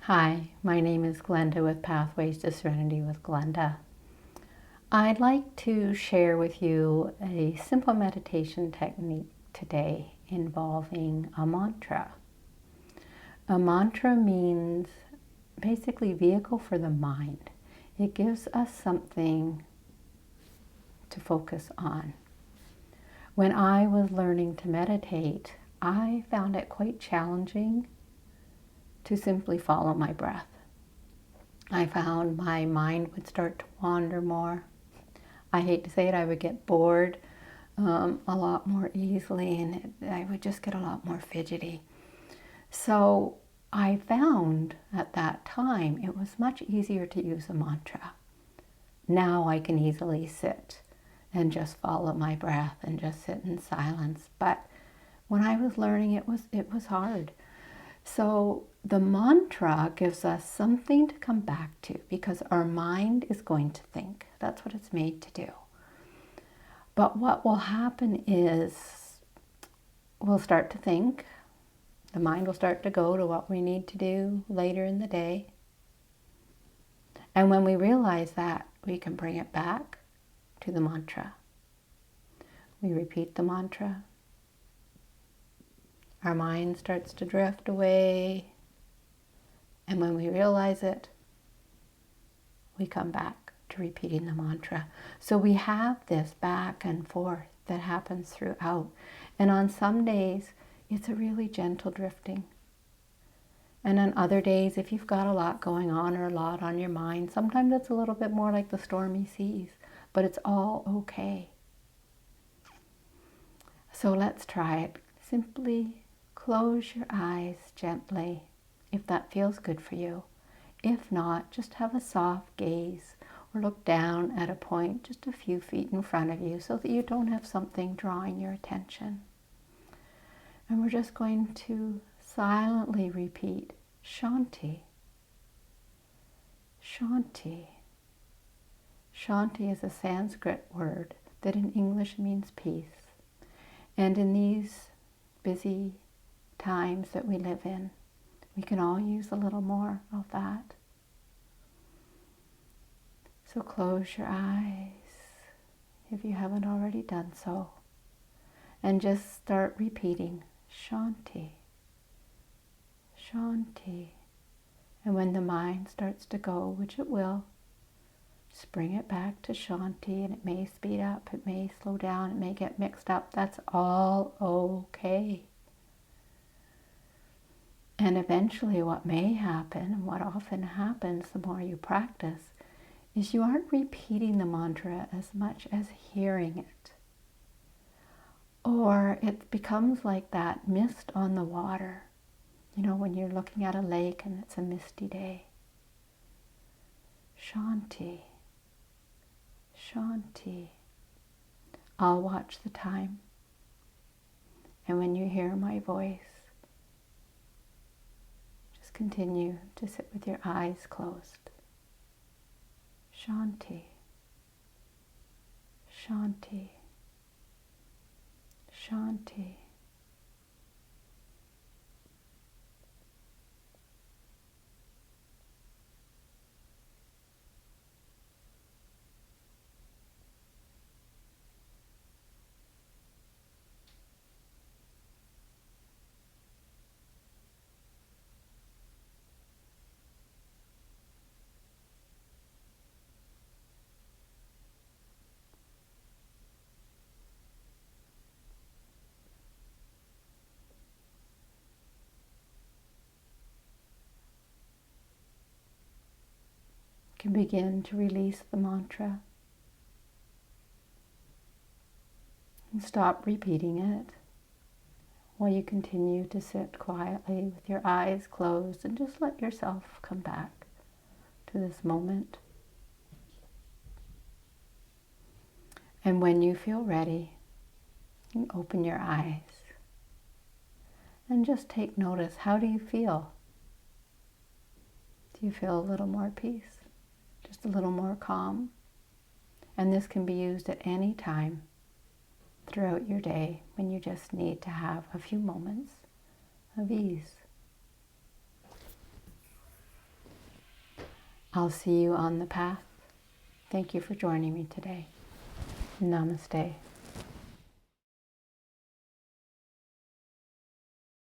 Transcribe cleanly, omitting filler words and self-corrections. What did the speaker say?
Hi, my name is Glenda with Pathways to Serenity with Glenda. I'd like to share with you a simple meditation technique today involving a mantra. A mantra means basically vehicle for the mind. It gives us something to focus on. When I was learning to meditate, I found it quite challenging to simply follow my breath. I found my mind would start to wander more. I hate to say it, I would get bored a lot more easily, and I would just get a lot more fidgety. So I found at that time it was much easier to use a mantra. Now I can easily sit and just follow my breath and just sit in silence. But when I was learning, it was hard. So the mantra gives us something to come back to because our mind is going to think. That's what it's made to do. But what will happen is we'll start to think. The mind will start to go to what we need to do later in the day. And when we realize that, we can bring it back to the mantra. We repeat the mantra. Our mind starts to drift away, and when we realize it, we come back to repeating the mantra. So we have this back and forth that happens throughout. And on some days, it's a really gentle drifting. And on other days, if you've got a lot going on or a lot on your mind, sometimes it's a little bit more like the stormy seas, but it's all okay. So let's try it. Simply close your eyes gently, if that feels good for you. If not, just have a soft gaze or look down at a point just a few feet in front of you so that you don't have something drawing your attention. And we're just going to silently repeat Shanti. Shanti. Shanti is a Sanskrit word that in English means peace. And in these busy times that we live in, we can all use a little more of that. So close your eyes if you haven't already done so, and just start repeating Shanti, Shanti. And when the mind starts to go, which it will, just bring it back to Shanti, and it may speed up, it may slow down, it may get mixed up. That's all okay. And eventually what may happen, and what often happens the more you practice, is you aren't repeating the mantra as much as hearing it. Or it becomes like that mist on the water. You know, when you're looking at a lake and it's a misty day. Shanti, Shanti. I'll watch the time. And when you hear my voice, just continue to sit with your eyes closed. Shanti, Shanti, Shanti. You can begin to release the mantra and stop repeating it while you continue to sit quietly with your eyes closed and just let yourself come back to this moment. And when you feel ready, you can open your eyes and just take notice. How do you feel? Do you feel a little more peace? Just a little more calm? And this can be used at any time throughout your day when you just need to have a few moments of ease. I'll see you on the path. Thank you for joining me today. Namaste.